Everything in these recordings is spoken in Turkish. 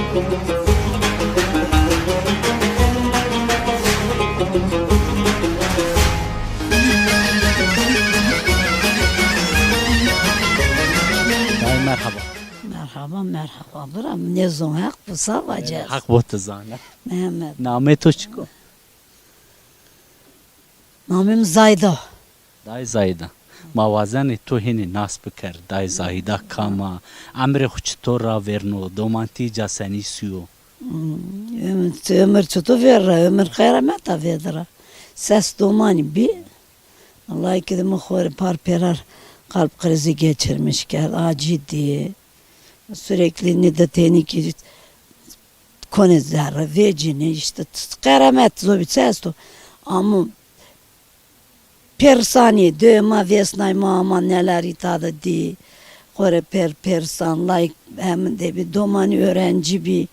Dayı merhaba. Merhaba merhaba. Buram ne zon hak bu savacağız. Hak botu zane. Mehmet. Name to çiko. Namim Zayda. Dayı Zayda. Mawazan to hini nas bikar. Dayı Zayda kama. Amre xuç to ra verno. Domanti caseni siyo. Ömür tutu verir. Ömür kayrameta verir. Ses domani bir. Vallahi ki de muhori parperar. Kalp krizi geçirmiş gel. Ciddi. Sürekli nideteni ki kone zerre vecini işte karamet zobi ses to. Ama persani dövme vesnay mama neler itadı di. Kore persan like hem de bir domani öğrenci bir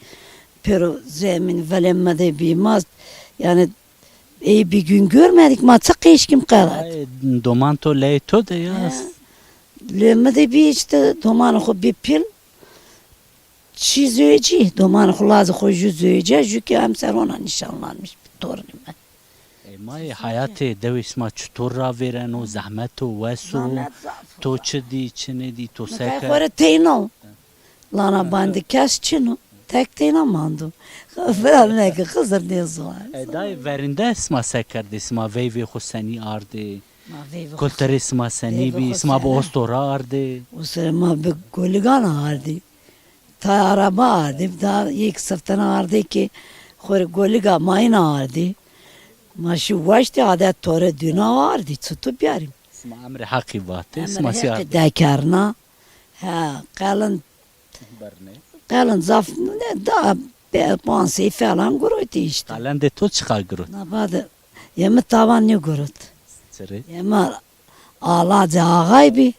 pero zemin velemmede bir maz yani iyi bir gün görmedik ma tık işkim kalat. Dayı domanto ley to de ya. Lemmede bir işte domanı ko bir pil çizeci domanı kulazı koju zöce çünkü amser ona nişanlanmış bir torunum ben. May hayatı devisma çutur ra veren o zahmet o vesu. To çedi çene di to Kay seka. kore teyno. Lana bandı kes çino. Tek teyno mandu. Falan ne ki kızır ne zor. Dayı verinde esma sekar de esma veyve xusani arde. Kultur esma seni bi esma bu ostora arde. O sıra ma bir goligan ağırdı. Ta araba ağırdı. Daha ilk saftan ağırdı ki kore goliga mayna ağırdı. Ma şu başta adet tore düna ağırdı. Tutup yarim. Esma amre haki vatı. Esma Esma siyah. dekarna. Ha kalın zaf ne daha pansi falan guruydu işte. Kalan de to çıkar gurut. Nabadı. Yemi tavan ne gurut. Sere. Yemi ağladı ağay bi.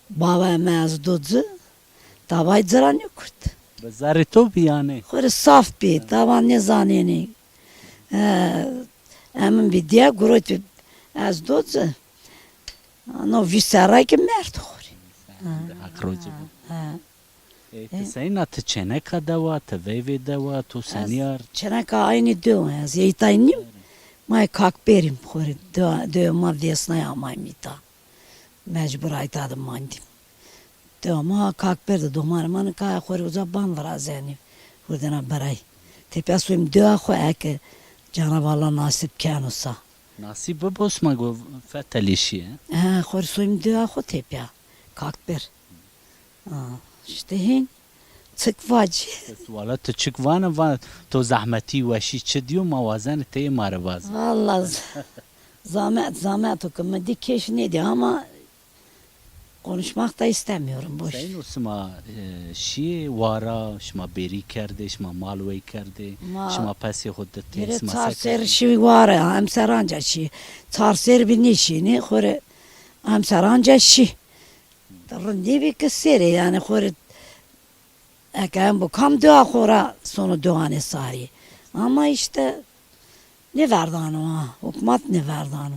Baba mezdudu. Tavay zıran yok. Bazarı to bi yani. Kore saf bi. Tavan ne zaneni. Emin bir diye gurut bi. Az dudu. No visaray ki mert khori. Hak roci bu. Sen at çene kadava te veyve dava to seniyar. Çenek aynı diyor az. Yeytaynim. May kalk berim khori. Diyor ma vesna yamay mita. Mecbur aytadım mandim. Diyor ma kalk berdi domar man ka khori uzaban var azeni. Buradan baray. Tepesum diyor xo ek Cenab-ı Allah nasip kanusa. Nasip bosma go fetelişi. Khori suyum diyor xo tepe. Kalk ber. İşte hin. Çık vacı. Valla to çık vana to zahmeti veşi çe diyor mavazan te marvaz. Vallahi zahmet okumadı keş neydi ama konuşmak da istemiyorum boş. Sen osma şi vara şma beri kerde şma malvey kerde şma pesi huddet Biri esma tarser şi var ya hem seranca şi. Tarser bir nişini khore hem seranca şi. Tarın diye bir kısır yani khore Ekem bu kam dua khora sonu duane sari. Ama işte ne verdanı ha. Hükümet ne verdanı.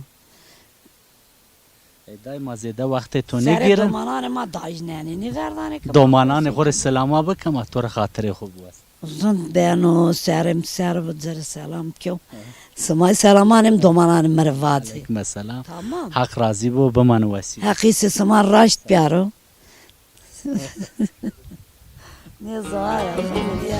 Daima zede vakti to ne Sere giren. domanane ma dajneni ne verdanı ki. Domanan khore selama bakama to khatire khub was. Uzun beno serim serv zere selam kyo. Smay selamanem domananem mervadi. Mesela Tamam. hak razı bu bman vasi. Hakisi smar raşt piyaro. Ne zor ya.